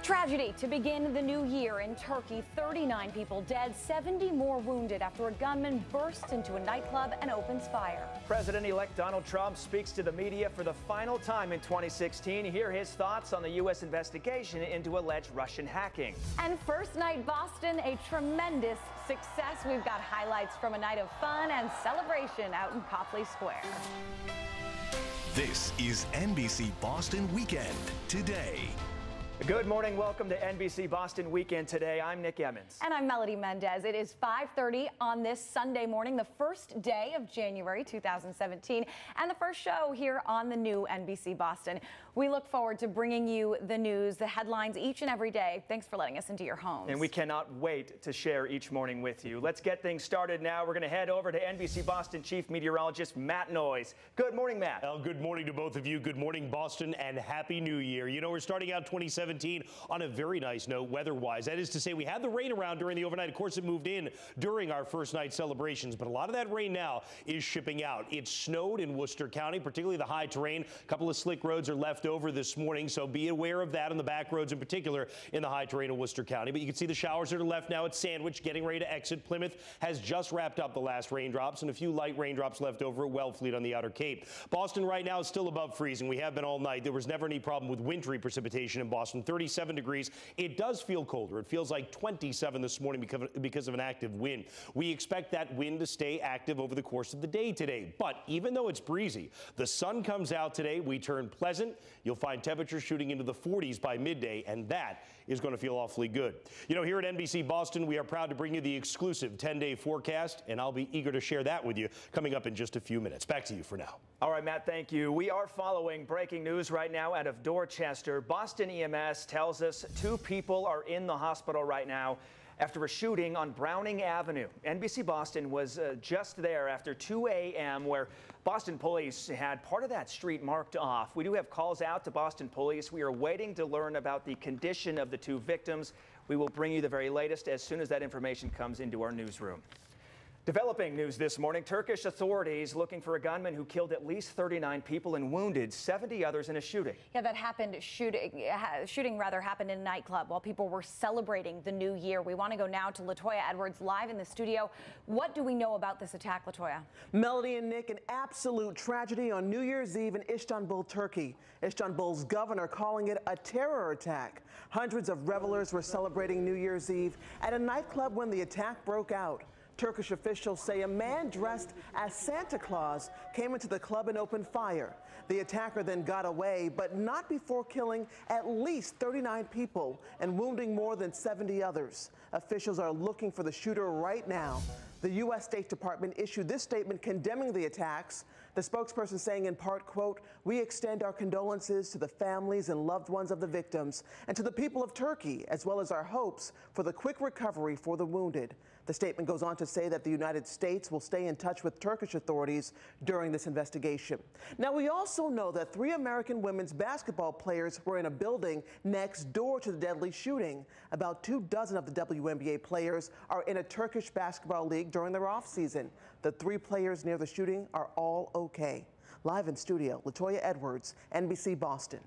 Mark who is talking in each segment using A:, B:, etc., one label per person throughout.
A: Tragedy to begin the new year in Turkey. 39 people dead, 70 more wounded after a gunman bursts into a nightclub and opens fire.
B: President-elect Donald Trump speaks to the media for the final time in 2016. Hear his thoughts on the U.S. investigation into alleged Russian hacking.
A: And first night Boston, a tremendous success. We've got highlights from a night of fun and celebration out in Copley Square.
C: This is NBC Boston Weekend Today.
B: Good morning. Welcome to NBC Boston Weekend Today. I'm Nick Emmons.
A: And I'm Melody Mendez. It is 5:30 on this Sunday morning, the first day of January 2017, and the first show here on the new NBC Boston. We look forward to bringing you the news, the headlines each and every day. Thanks for letting us into your homes.
B: And we cannot wait to share each morning with you. Let's get things started now. We're going to head over to NBC Boston Chief Meteorologist Matt Noyes. Good morning, Matt.
D: Well, good morning to both of you. Good morning, Boston, and Happy New Year. You know, we're starting out 2017 on a very nice note weather-wise. That is to say, we had the rain around during the overnight. Of course, it moved in during our first night celebrations, but a lot of that rain now is shipping out. It snowed in Worcester County, particularly the high terrain. A couple of slick roads are left over this morning, so be aware of that on the back roads in particular in the high terrain of Worcester County. But you can see the showers that are left now at Sandwich, getting ready to exit. Plymouth has just wrapped up the last raindrops, and a few light raindrops left over at Wellfleet on the Outer Cape. Boston right now is still above freezing. We have been all night. There was never any problem with wintry precipitation in Boston. 37 degrees. It does feel colder. It feels like 27 this morning because of an active wind. We expect that wind to stay active over the course of the day today. But even though it's breezy, the sun comes out today. We turn pleasant. You'll find temperatures shooting into the 40s by midday, and that is going to feel awfully good. You know, here at NBC Boston, we are proud to bring you the exclusive 10-day forecast, and I'll be eager to share that with you coming up in just a few minutes. Back to you for now.
B: All right, Matt, thank you. We are following breaking news right now out of Dorchester. Boston EMS tells us 2 people are in the hospital right now after a shooting on Browning Avenue. NBC Boston was just there after 2 a.m. where Boston police had part of that street marked off. We do have calls out to Boston police. We are waiting to learn about the condition of the 2 victims. We will bring you the very latest as soon as that information comes into our newsroom. Developing news this morning, Turkish authorities looking for a gunman who killed at least 39 people and wounded 70 others in a shooting.
A: Yeah, that happened. Shooting happened in a nightclub while people were celebrating the new year. We want to go now to Latoya Edwards live in the studio. What do we know about this attack, Latoya?
E: Melody and Nick, an absolute tragedy on New Year's Eve in Istanbul, Turkey. Istanbul's governor calling it a terror attack. Hundreds of revelers were celebrating New Year's Eve at a nightclub when the attack broke out. Turkish officials say a man dressed as Santa Claus came into the club and opened fire. The attacker then got away, but not before killing at least 39 people and wounding more than 70 others. Officials are looking for the shooter right now. The U.S. State Department issued this statement condemning the attacks. The spokesperson saying in part, quote, "We extend our condolences to the families and loved ones of the victims and to the people of Turkey, as well as our hopes for the quick recovery for the wounded." The statement goes on to say that the United States will stay in touch with Turkish authorities during this investigation. Now, we also know that 3 American women's basketball players were in a building next door to the deadly shooting. About 24 of the WNBA players are in a Turkish basketball league during their off-season. The 3 players near the shooting are all okay. Live in studio, Latoya Edwards, NBC Boston.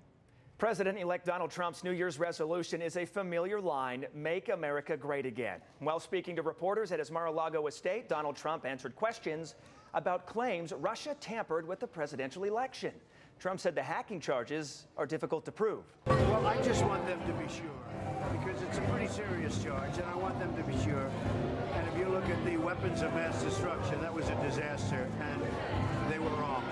B: President-elect Donald Trump's New Year's resolution is a familiar line, "Make America Great Again." While speaking to reporters at his Mar-a-Lago estate, Donald Trump answered questions about claims Russia tampered with the presidential election. Trump said the hacking charges are difficult to prove.
F: Well, I just want them to be sure, because it's a pretty serious charge, and I want them to be sure. And if you look at the weapons of mass destruction, that was a disaster, and they were wrong.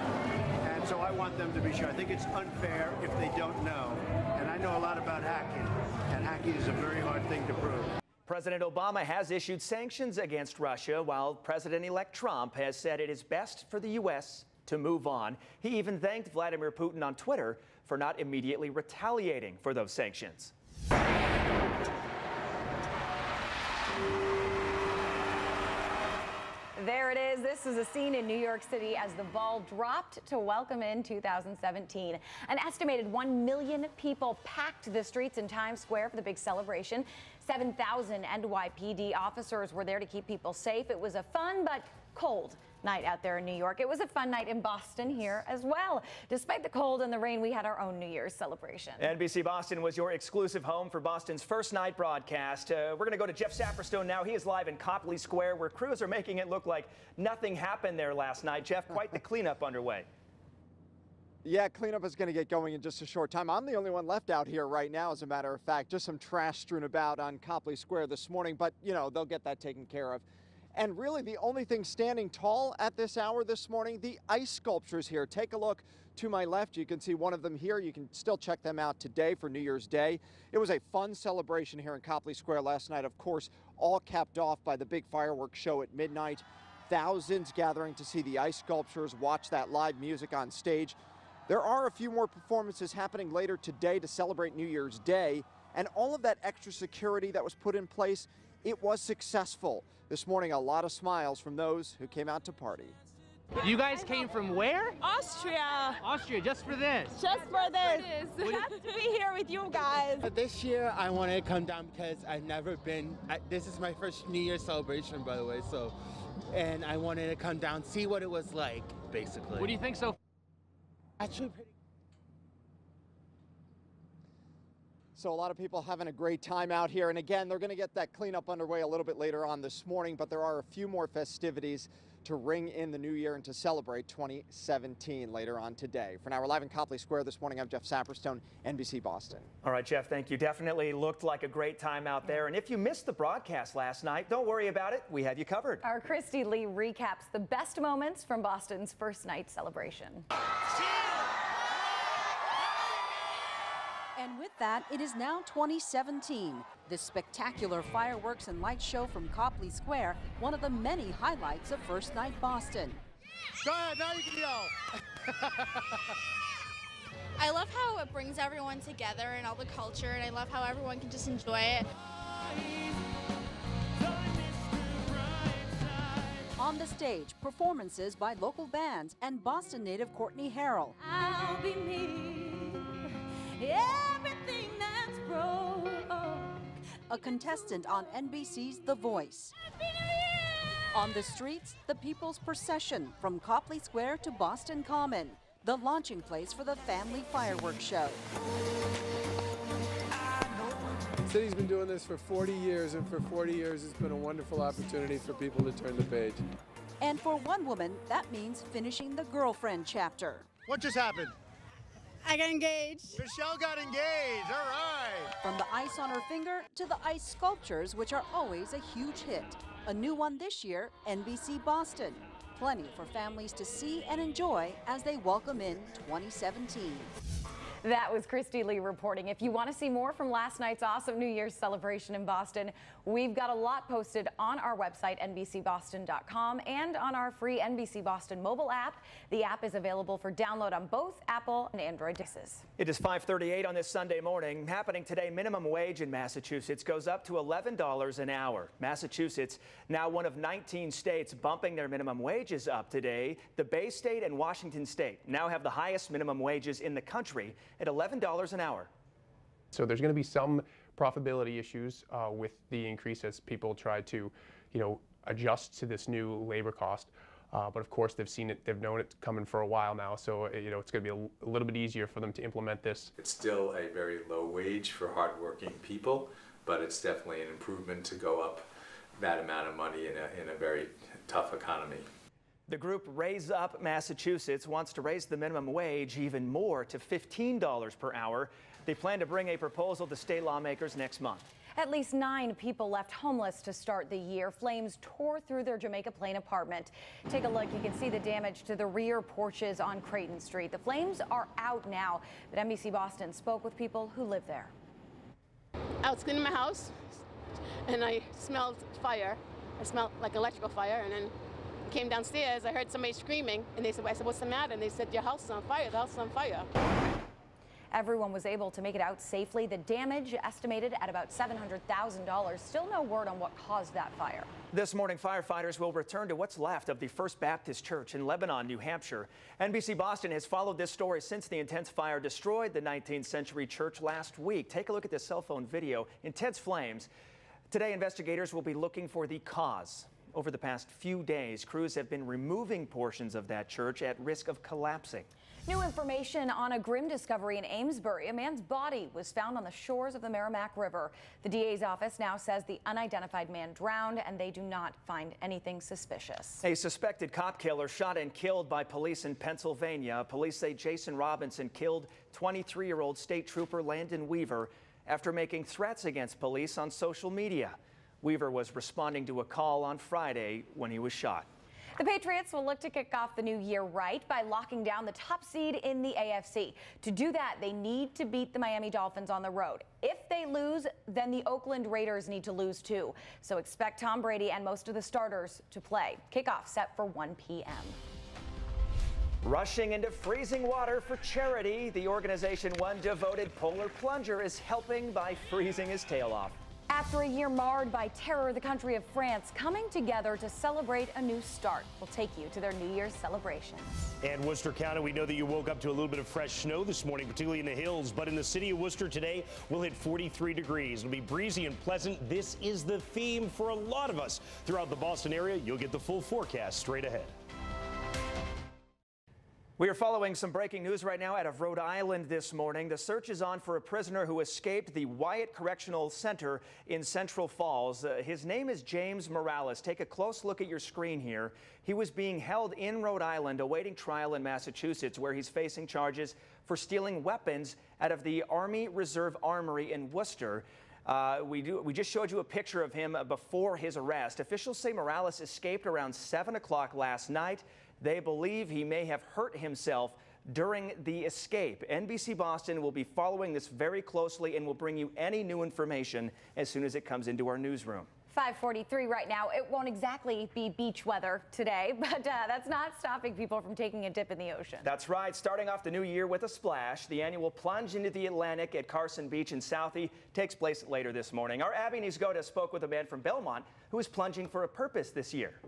F: And so I want them to be sure. I think it's unfair if they don't know. And I know a lot about hacking, and hacking is a very hard thing to prove.
B: President Obama has issued sanctions against Russia, while President-elect Trump has said it is best for the U.S. to move on. He even thanked Vladimir Putin on Twitter for not immediately retaliating for those sanctions.
A: There it is. This is a scene in New York City as the ball dropped to welcome in 2017. An estimated 1 million people packed the streets in Times Square for the big celebration. 7,000 NYPD officers were there to keep people safe. It was a fun but cold night out there in New York. It was a fun night in Boston here as well. Despite the cold and the rain, we had our own New Year's celebration.
B: NBC Boston was your exclusive home for Boston's first night broadcast. We're going to go to Jeff Saperstone now. He is live in Copley Square, where crews are making it look like nothing happened there last night. Jeff, quite the cleanup underway.
G: Yeah, cleanup is going to get going in just a short time. I'm the only one left out here right now, as a matter of fact. Just some trash strewn about on Copley Square this morning, but, you know, they'll get that taken care of. And really, the only thing standing tall at this hour this morning, the ice sculptures here. Take a look to my left. You can see one of them here. You can still check them out today for New Year's Day. It was a fun celebration here in Copley Square last night, of course, all capped off by the big fireworks show at midnight. Thousands gathering to see the ice sculptures, watch that live music on stage. There are a few more performances happening later today to celebrate New Year's Day, and all of that extra security that was put in place, it was successful. This morning, a lot of smiles from those who came out to party.
H: You guys came from where?
I: Austria.
H: Austria, just for this?
I: Just for this. Happy to be here with you guys.
J: This year, I wanted to come down because I've never been, this is my first New Year's celebration, by the way, and I wanted to come down, see what it was like, basically.
H: What do you think so?
J: Actually, pretty.
G: So a lot of people having a great time out here. And again, they're going to get that cleanup underway a little bit later on this morning, but there are a few more festivities to ring in the new year and to celebrate 2017 later on today. For now, we're live in Copley Square this morning. I'm Jeff Saperstone, NBC Boston.
B: All right, Jeff, thank you. Definitely looked like a great time out there. And if you missed the broadcast last night, don't worry about it. We have you covered.
A: Our Christy Lee recaps the best moments from Boston's first night celebration.
K: And with that, it is now 2017. This spectacular fireworks and lights show from Copley Square, one of the many highlights of First Night Boston.
J: Go ahead, now you can yell.
L: I love how it brings everyone together and all the culture, and I love how everyone can just enjoy it.
K: On the stage, performances by local bands and Boston native Courtney Harrell.
I: I'll be me. Everything that's broke.
K: A contestant on NBC's The Voice. On the streets, the People's Procession from Copley Square to Boston Common, the launching place for the family fireworks show.
M: The city's been doing this for 40 years, and for 40 years it's been a wonderful opportunity for people to turn the page.
K: And for one woman, that means finishing the girlfriend chapter.
J: What just happened?
L: I got engaged.
J: Michelle got engaged, all right.
K: From the ice on her finger to the ice sculptures, which are always a huge hit. A new one this year, NBC Boston. Plenty for families to see and enjoy as they welcome in 2017.
A: That was Christy Lee reporting. If you want to see more from last night's awesome New Year's celebration in Boston, we've got a lot posted on our website, NBCBoston.com, and on our free NBC Boston mobile app. The app is available for download on both Apple and Android devices.
B: It is 5:38 on this Sunday morning. Happening today, minimum wage in Massachusetts goes up to $11 an hour. Massachusetts, now one of 19 states bumping their minimum wages up today. The Bay State and Washington State now have the highest minimum wages in the country at $11 an hour.
N: So there's going to be some profitability issues with the increase as people try to, adjust to this new labor cost. But of course, they've known it coming for a while now. So, it's going to be a little bit easier for them to implement this.
O: It's still a very low wage for hardworking people, but it's definitely an improvement to go up that amount of money in a very tough economy.
B: The group Raise Up Massachusetts wants to raise the minimum wage even more to $15 per hour. They plan to bring a proposal to state lawmakers next month.
A: At least 9 people left homeless to start the year. Flames tore through their Jamaica Plain apartment. Take a look. You can see the damage to the rear porches on Creighton Street. The flames are out now, but NBC Boston spoke with people who live there.
P: I was cleaning my house, and I smelled fire. I smelled like electrical fire, and then came downstairs. I heard somebody screaming, and I said, "What's the matter?" And they said, "Your house is on fire. The house is on fire."
A: Everyone was able to make it out safely. The damage estimated at about $700,000. Still no word on what caused that fire.
B: This morning, firefighters will return to what's left of the First Baptist Church in Lebanon, New Hampshire. NBC Boston has followed this story since the intense fire destroyed the 19th century church last week. Take a look at this cell phone video. Intense flames. Today, investigators will be looking for the cause. Over the past few days, crews have been removing portions of that church at risk of collapsing.
A: New information on a grim discovery in Amesbury. A man's body was found on the shores of the Merrimack River. The DA's office now says the unidentified man drowned, and they do not find anything suspicious.
B: A suspected cop killer shot and killed by police in Pennsylvania. Police say Jason Robinson killed 23-year-old state trooper Landon Weaver after making threats against police on social media. Weaver was responding to a call on Friday when he was shot.
A: The Patriots will look to kick off the new year right by locking down the top seed in the AFC. To do that, they need to beat the Miami Dolphins on the road. If they lose, then the Oakland Raiders need to lose too. So expect Tom Brady and most of the starters to play. Kickoff set for 1 p.m.
B: Rushing into freezing water for charity, the organization One Devoted Polar Plunger is helping by freezing his tail off.
A: After a year marred by terror, the country of France coming together to celebrate a new start. We'll take you to their New Year's celebrations.
D: And Worcester County, we know that you woke up to a little bit of fresh snow this morning, particularly in the hills. But in the city of Worcester today, we'll hit 43 degrees. It'll be breezy and pleasant. This is the theme for a lot of us throughout the Boston area. You'll get the full forecast straight ahead.
B: We are following some breaking news right now out of Rhode Island this morning. The search is on for a prisoner who escaped the Wyatt Correctional Center in Central Falls. His name is James Morales. Take a close look at your screen here. He was being held in Rhode Island awaiting trial in Massachusetts, where he's facing charges for stealing weapons out of the Army Reserve Armory in Worcester. We just showed you a picture of him before his arrest. Officials say Morales escaped around 7 o'clock last night. They believe he may have hurt himself during the escape. NBC Boston will be following this very closely and will bring you any new information as soon as it comes into our newsroom.
A: 5:43 right now. It won't exactly be beach weather today, but that's not stopping people from taking a dip in the ocean.
B: That's right. Starting off the new year with a splash, the annual plunge into the Atlantic at Carson Beach in Southie takes place later this morning. Our Abby Nisgoda spoke with a man from Belmont who is plunging for a purpose this year.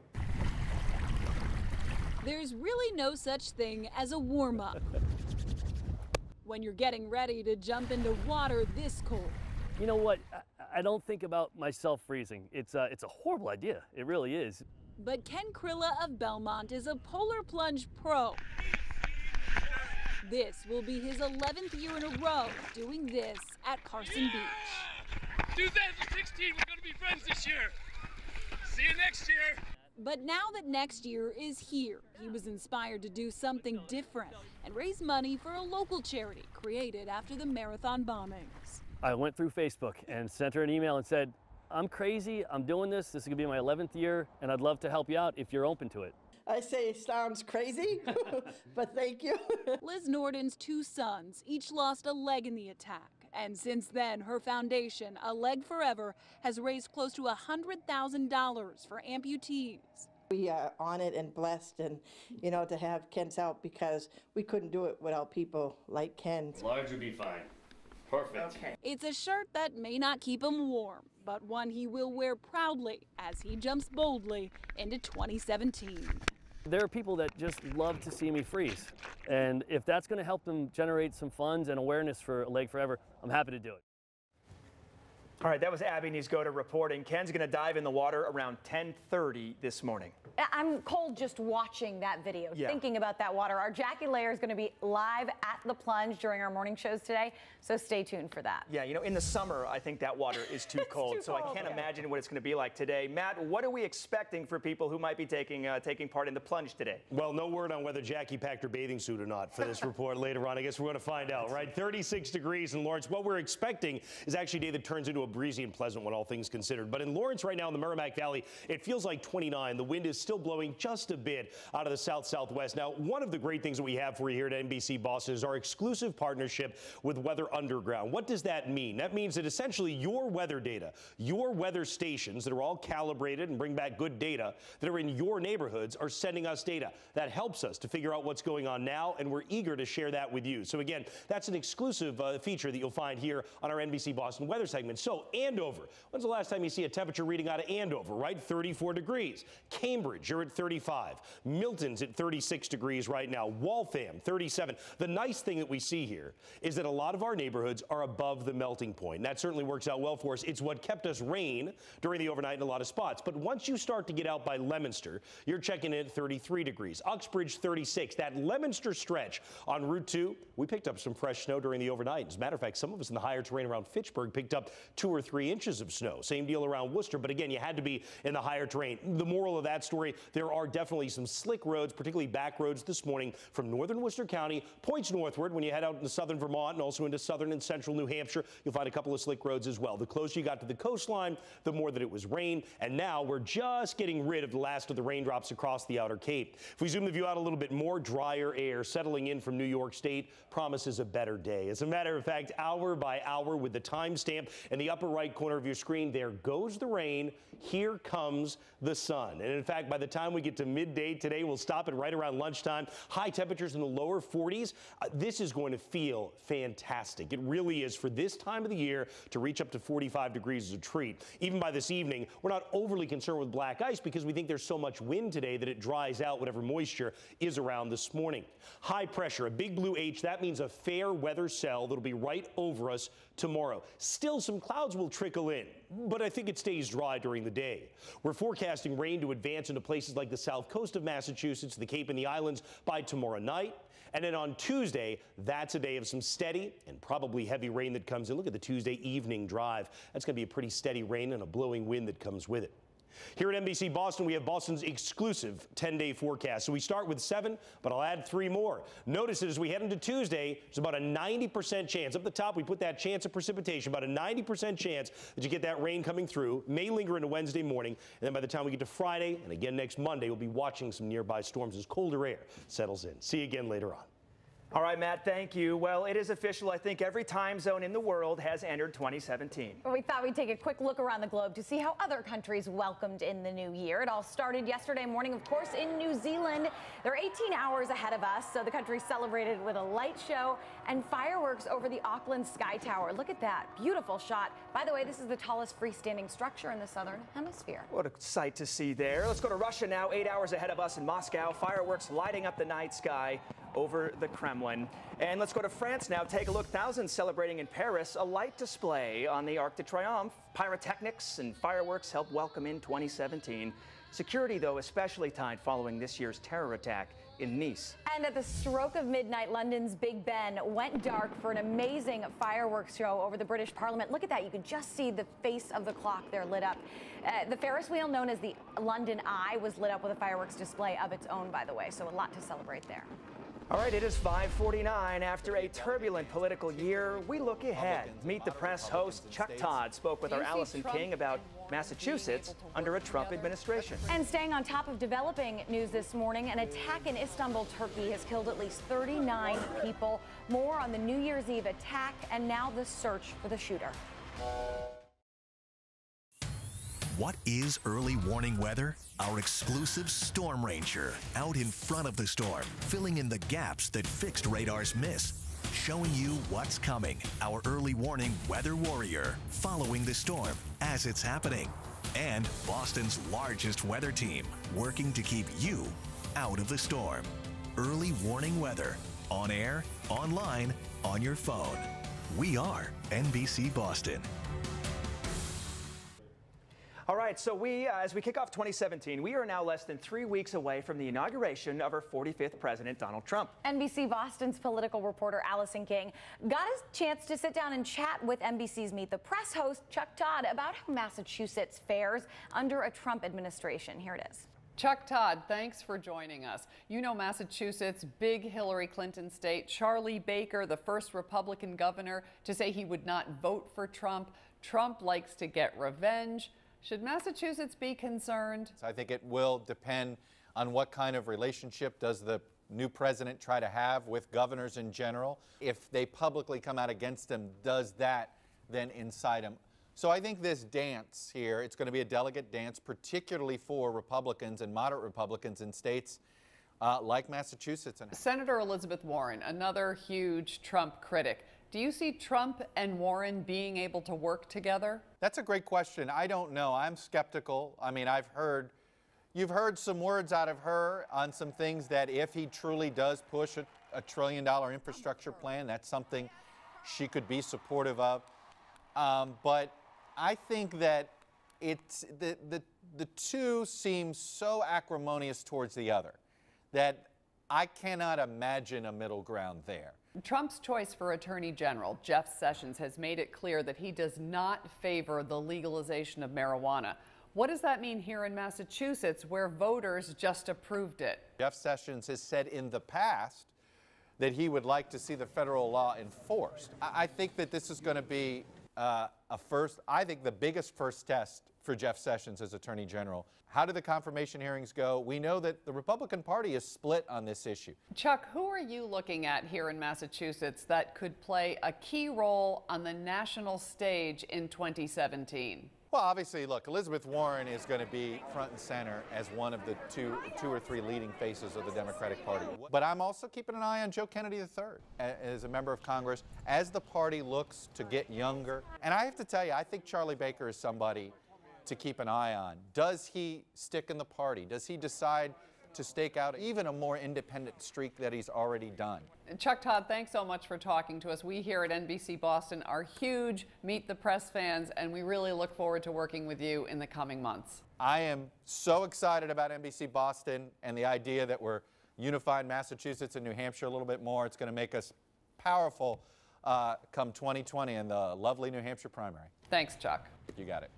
Q: There's really no such thing as a warm-up when you're getting ready to jump into water this cold.
R: You know what? I don't think about myself freezing. It's a horrible idea. It really is.
Q: But Ken Krilla of Belmont is a polar plunge pro. This will be his 11th year in a row doing this at Carson Beach.
S: 2016, we're going to be friends this year. See you next year.
Q: But now that next year is here, he was inspired to do something different and raise money for a local charity created after the marathon bombings.
R: I went through Facebook and sent her an email and said, I'm crazy, I'm doing this is gonna be my 11th year, and I'd love to help you out if you're open to it.
T: I say it sounds crazy, but thank you.
Q: Liz Norden's 2 sons each lost a leg in the attack. And since then, her foundation, A Leg Forever, has raised close to $100,000 for amputees.
T: We are honored and blessed, and to have Ken's help, because we couldn't do it without people like Ken.
R: Large would be fine. Perfect.
T: Okay.
Q: It's a shirt that may not keep him warm, but one he will wear proudly as he jumps boldly into 2017.
R: There are people that just love to see me freeze. And if that's going to help them generate some funds and awareness for A Leg Forever, I'm happy to do it.
B: All right, that was Abby Nisgoda reporting. Ken's going to dive in the water around 10:30 this morning.
A: I'm cold just watching that video, thinking about that water. Our Jackie Layer is going to be live at the plunge during our morning shows today, so stay tuned for that.
B: Yeah, in the summer, I think that water is too cold, so I can't imagine what it's going to be like today. Matt, what are we expecting for people who might be taking part in the plunge today?
D: Well, no word on whether Jackie packed her bathing suit or not for this report later on. I guess we're going to find out, right? 36 degrees in Lawrence. What we're expecting is actually a day that turns into a breezy and pleasant one, all things considered. But in Lawrence right now in the Merrimack Valley, it feels like 29. The wind is still blowing just a bit out of the south-southwest. Now, one of the great things that we have for you here at NBC Boston is our exclusive partnership with Weather Underground. What does that mean? That means that essentially your weather data, your weather stations that are all calibrated and bring back good data that are in your neighborhoods are sending us data. That helps us to figure out what's going on now, and we're eager to share that with you. So again, that's an exclusive feature that you'll find here on our NBC Boston weather segment. So So, Andover. When's the last time you see a temperature reading out of Andover, right? 34 degrees. Cambridge, you're at 35. Milton's at 36 degrees right now. Waltham, 37. The nice thing that we see here is that a lot of our neighborhoods are above the melting point. And that certainly works out well for us. It's what kept us rain during the overnight in a lot of spots. But once you start to get out by Leominster, you're checking in at 33 degrees. Uxbridge, 36. That Leominster stretch on Route 2, we picked up some fresh snow during the overnight. As a matter of fact, some of us in the higher terrain around Fitchburg picked up 2 or 3 inches of snow. Same deal around Worcester, but again, you had to be in the higher terrain. The moral of that story, there are definitely some slick roads, particularly back roads this morning from northern Worcester County, points northward. When you head out into southern Vermont and also into southern and central New Hampshire, you'll find a couple of slick roads as well. The closer you got to the coastline, the more that it was rain, and now we're just getting rid of the last of the raindrops across the outer Cape. If we zoom the view out a little bit more, drier air settling in from New York State promises a better day. As a matter of fact, hour by hour with the timestamp in the upper right corner of your screen, there goes the rain. Here comes the sun. And in fact, by the time we get to midday today, we'll stop at right around lunchtime. High temperatures in the lower 40s. This is going to feel fantastic. It really is for this time of the year to reach up to 45 degrees is a treat. Even by this evening, we're not overly concerned with black ice because we think there's so much wind today that it dries out whatever moisture is around this morning. High pressure, a big blue H, that means a fair weather cell that'll be right over us tomorrow. Still, some clouds will trickle in, but I think it stays dry during the day. We're forecasting rain to advance into places like the south coast of Massachusetts, the Cape and the Islands by tomorrow night. And then on Tuesday, that's a day of some steady and probably heavy rain that comes in. Look at the Tuesday evening drive. That's going to be a pretty steady rain and a blowing wind that comes with it. Here at NBC Boston, we have Boston's exclusive 10-day forecast. So we start with 7, but I'll add 3 more. Notice that as we head into Tuesday, there's about a 90% chance. Up the top, we put that chance of precipitation, about a 90% chance that you get that rain coming through. May linger into Wednesday morning, and then by the time we get to Friday and again next Monday, we'll be watching some nearby storms as colder air settles in. See you again later on.
B: All right, Matt, thank you. Well, it is official. I think every time zone in the world has entered 2017.
A: We thought we'd take a quick look around the globe to see how other countries welcomed in the new year. It all started yesterday morning, of course, in New Zealand. They're 18 hours ahead of us, so the country celebrated with a light show and fireworks over the Auckland Sky Tower. Look at that beautiful shot. By the way, this is the tallest freestanding structure in the southern hemisphere.
B: What a sight to see there. Let's go to Russia now. 8 hours ahead of us in Moscow. Fireworks lighting up the night sky over the Kremlin. And let's go to France now. Take a look. Thousands celebrating in Paris. A light display on the Arc de Triomphe. Pyrotechnics and fireworks help welcome in 2017. Security, though, especially tight following this year's terror attack in Nice.
A: And at the stroke of midnight, London's Big Ben went dark for an amazing fireworks show over the British Parliament. Look at that. You can just see the face of the clock there lit up. The Ferris wheel, known as the London Eye, was lit up with a fireworks display of its own, by the way, so a lot to celebrate there.
B: All right, it is 5:49. After a turbulent political year, we look ahead. Meet the Press host Chuck Todd spoke with our Allison King about Massachusetts under a Trump administration.
A: And staying on top of developing news this morning, an attack in Istanbul, Turkey has killed at least 39 people. More on the New Year's Eve attack and now the search for the shooter.
C: What is early warning weather? Our exclusive Storm Ranger, out in front of the storm, filling in the gaps that fixed radars miss, showing you what's coming. Our early warning weather warrior, following the storm as it's happening. And Boston's largest weather team, working to keep you out of the storm. Early warning weather, on air, online, on your phone. We are NBC Boston.
B: All right, so as we kick off 2017, we are now less than 3 weeks away from the inauguration of our 45th president, Donald Trump.
A: NBC Boston's political reporter Allison King got a chance to sit down and chat with NBC's Meet the Press host Chuck Todd about how Massachusetts fares under a Trump administration. Here it is.
U: Chuck Todd, thanks for joining us. You know Massachusetts, big Hillary Clinton state. Charlie Baker, the first Republican governor to say he would not vote for Trump. Trump likes to get revenge. Should Massachusetts be concerned?
V: I think it will depend on what kind of relationship does the new president try to have with governors in general. If they publicly come out against him, does that then incite him? So I think this dance here, it's going to be a delicate dance, particularly for Republicans and moderate Republicans in states like Massachusetts.
U: Senator Elizabeth Warren, another huge Trump critic. Do you see Trump and Warren being able to work together?
V: That's a great question. I don't know. I'm skeptical. I mean, you've heard some words out of her on some things that if he truly does push a $1 trillion infrastructure plan, that's something she could be supportive of. But I think that it's the two seem so acrimonious towards the other that I cannot imagine a middle ground there.
U: Trump's choice for Attorney General, Jeff Sessions, has made it clear that he does not favor the legalization of marijuana. What does that mean here in Massachusetts, where voters just approved it?
V: Jeff Sessions has said in the past that he would like to see the federal law enforced. I think that this is going to be I think the biggest first test for Jeff Sessions as Attorney General. How do the confirmation hearings go? We know that the Republican Party is split on this issue.
U: Chuck, who are you looking at here in Massachusetts that could play a key role on the national stage in 2017?
V: Well, obviously, look, Elizabeth Warren is going to be front and center as one of the two or three leading faces of the Democratic Party. But I'm also keeping an eye on Joe Kennedy III as a member of Congress as the party looks to get younger. And I have to tell you, I think Charlie Baker is somebody to keep an eye on. Does he stick in the party? Does he decide to stake out even a more independent streak that he's already done?
U: Chuck Todd, thanks so much for talking to us. We here at NBC Boston are huge Meet the Press fans, and we really look forward to working with you in the coming months.
V: I am so excited about NBC Boston and the idea that we're unifying Massachusetts and New Hampshire a little bit more. It's going to make us powerful come 2020 in the lovely New Hampshire primary.
U: Thanks, Chuck.
V: You got it.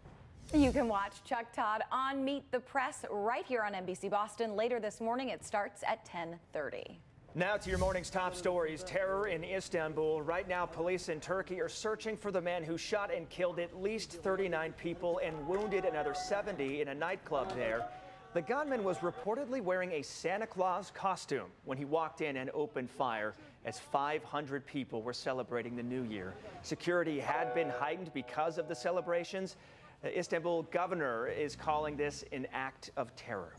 A: You can watch Chuck Todd on Meet the Press right here on NBC Boston later this morning. It starts at 10:30.
B: Now to your morning's top stories. Terror in Istanbul. Right now, police in Turkey are searching for the man who shot and killed at least 39 people and wounded another 70 in a nightclub there. The gunman was reportedly wearing a Santa Claus costume when he walked in and opened fire as 500 people were celebrating the new year. Security had been heightened because of the celebrations. The Istanbul governor is calling this an act of terror.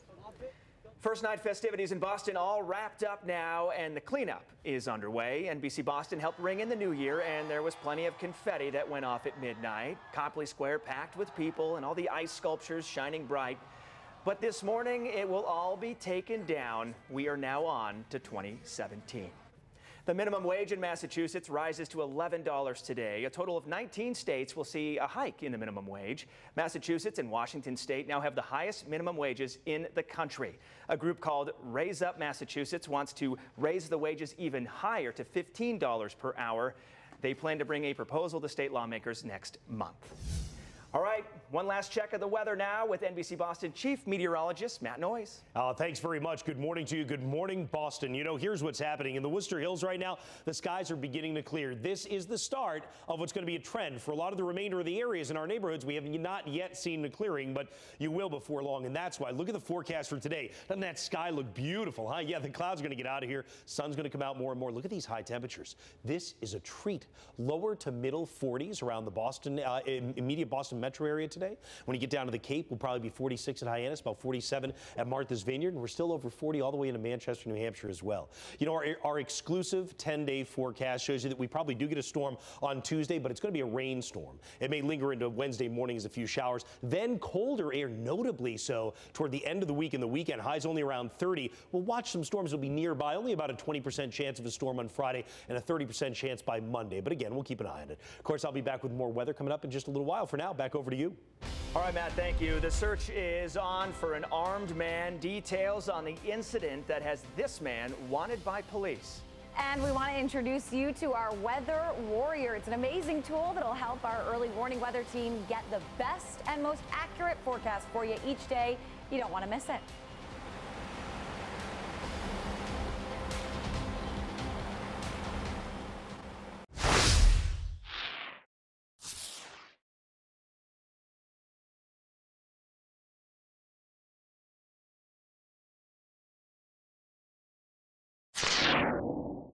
B: First night festivities in Boston all wrapped up now, and the cleanup is underway. NBC Boston helped ring in the new year, and there was plenty of confetti that went off at midnight. Copley Square packed with people and all the ice sculptures shining bright. But this morning, it will all be taken down. We are now on to 2017. The minimum wage in Massachusetts rises to $11 today. A total of 19 states will see a hike in the minimum wage. Massachusetts and Washington State now have the highest minimum wages in the country. A group called Raise Up Massachusetts wants to raise the wages even higher to $15 per hour. They plan to bring a proposal to state lawmakers next month. All right, one last check of the weather now with NBC Boston Chief Meteorologist Matt Noyes.
D: Thanks very much. Good morning to you. Good morning, Boston. You know, here's what's happening. In the Worcester Hills right now, the skies are beginning to clear. This is the start of what's going to be a trend for a lot of the remainder of the areas in our neighborhoods. We have not yet seen the clearing, but you will before long, and that's why. Look at the forecast for today. Doesn't that sky look beautiful, huh? Yeah, the clouds are going to get out of here. Sun's going to come out more and more. Look at these high temperatures. This is a treat. Lower to middle 40s around the Boston, immediate Boston metro area today. When you get down to the Cape, we'll probably be 46 at Hyannis, about 47 at Martha's Vineyard, and we're still over 40 all the way into Manchester, New Hampshire as well. You know, our exclusive 10-day forecast shows you that we probably do get a storm on Tuesday, but it's going to be a rainstorm. It may linger into Wednesday morning as a few showers, then colder air, notably so toward the end of the week and the weekend. Highs only around 30. We'll watch some storms will be nearby, only about a 20% chance of a storm on Friday and a 30% chance by Monday. But again, we'll keep an eye on it. Of course, I'll be back with more weather coming up in just a little while. For now, back over to you.
B: All right, Matt, thank you. The search is on for an armed man. Details on the incident that has this man wanted by police.
A: And we want to introduce you to our Weather Warrior. It's an amazing tool that'll help our early warning weather team get the best and most accurate forecast for you each day. You don't want to miss it.